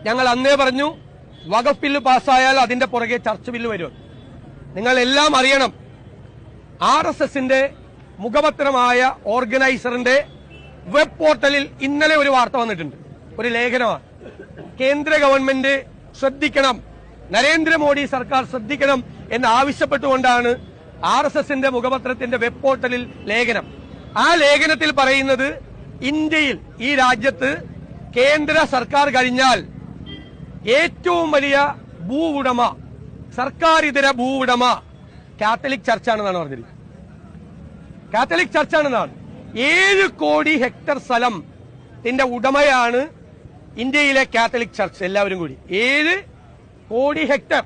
ഞങ്ങൾ അന്നേ പറഞ്ഞു വഖഫ് ബില്ല് പാസ്സായാൽ അതിന്റെ പുറകെ ചർച്ച ബില്ല് വരും. നിങ്ങൾ എല്ലാം അറിയണം, RSSന്റെ മുഖപത്രമായ ഓർഗനൈസറിന്റെ വെബ് പോർട്ടലിൽ ഇന്നലെ ഒരു വാർത്ത വന്നിട്ടുണ്ട്, ഒരു ലേഖനമാണ്. കേന്ദ്ര ഗവൺമെന്റ് ശ്രദ്ധിക്കണം, നരേന്ദ്രമോദി സർക്കാർ ശ്രദ്ധിക്കണം എന്ന് ആവശ്യപ്പെട്ടുകൊണ്ടാണ് RSSന്റെ മുഖപത്രത്തിന്റെ വെബ് പോർട്ടലിൽ ലേഖനം. ആ ലേഖനത്തിൽ പറയുന്നത് ഇന്ത്യയിൽ, ഈ രാജ്യത്ത് കേന്ദ്ര സർക്കാർ കഴിഞ്ഞാൽ ഏറ്റവും വലിയ ഭൂ ഉടമ, സർക്കാർ ഇതര ഭൂ ഉടമ കാത്തലിക് ചർച്ചാണെന്നാണ് പറഞ്ഞിരിക്കുന്നത്. കാത്തലിക് ചർച്ചാണെന്നാണ്. 7 കോടി ഹെക്ടർ സ്ഥലത്തിന്റെ ഉടമയാണ് ഇന്ത്യയിലെ കാത്തലിക് ചർച്ച്. എല്ലാവരും കൂടി 7 കോടി ഹെക്ടർ,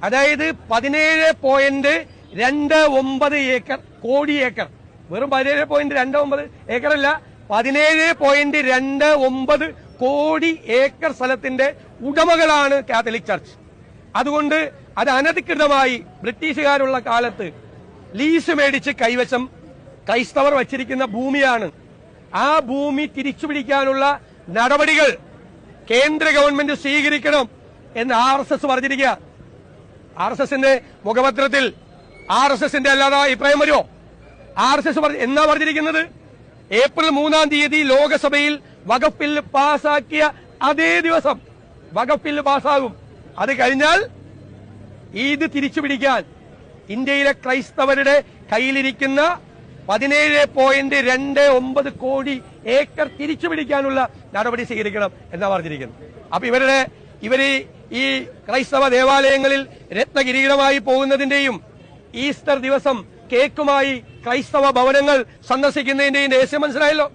അതായത് 17.29 ഏക്കർ, കോടി ഏക്കർ. വെറും 17.29 ഏക്കർ അല്ല, 17.29 കോടി ഏക്കർ സ്ഥലത്തിന്റെ ഉടമകളാണ് കാത്തലിക് ചർച്ച്. അതുകൊണ്ട് അത് അനധികൃതമായി ബ്രിട്ടീഷുകാരുള്ള കാലത്ത് ലീസ് മേടിച്ച് കൈവശം ക്രൈസ്തവർ വച്ചിരിക്കുന്ന ഭൂമിയാണ്. ആ ഭൂമി തിരിച്ചുപിടിക്കാനുള്ള നടപടികൾ കേന്ദ്ര ഗവൺമെന്റ് സ്വീകരിക്കണം എന്ന് RSS പറഞ്ഞിരിക്കുക. RSSന്റെ മുഖപത്രത്തിൽ RSSന്റെ അല്ലാതെ അഭിപ്രായം വരുമോ? RSS എന്നാ പറഞ്ഞിരിക്കുന്നത്? ഏപ്രിൽ 3-ാം തീയതി ലോകസഭയിൽ വഖഫ് ബില്ല് പാസാക്കിയ അതേ ദിവസം വഖഫ് ബില്ല് പാസ്സാകും. അത് കഴിഞ്ഞാൽ ഇത് തിരിച്ചുപിടിക്കാൻ ഇന്ത്യയിലെ ക്രൈസ്തവരുടെ കയ്യിലിരിക്കുന്ന 17.29 കോടി ഏക്കർ തിരിച്ചുപിടിക്കാനുള്ള നടപടി സ്വീകരിക്കണം എന്നാ പറഞ്ഞിരിക്കുന്നത്. അപ്പൊ ഇവര് ഈ ക്രൈസ്തവ ദേവാലയങ്ങളിൽ രത്നകിരീടമായി പോകുന്നതിന്റെയും ഈസ്റ്റർ ദിവസം കേക്കുമായി ക്രൈസ്തവ ഭവനങ്ങൾ സന്ദർശിക്കുന്നതിന്റെയും രഹസ്യം മനസ്സിലായല്ലോ.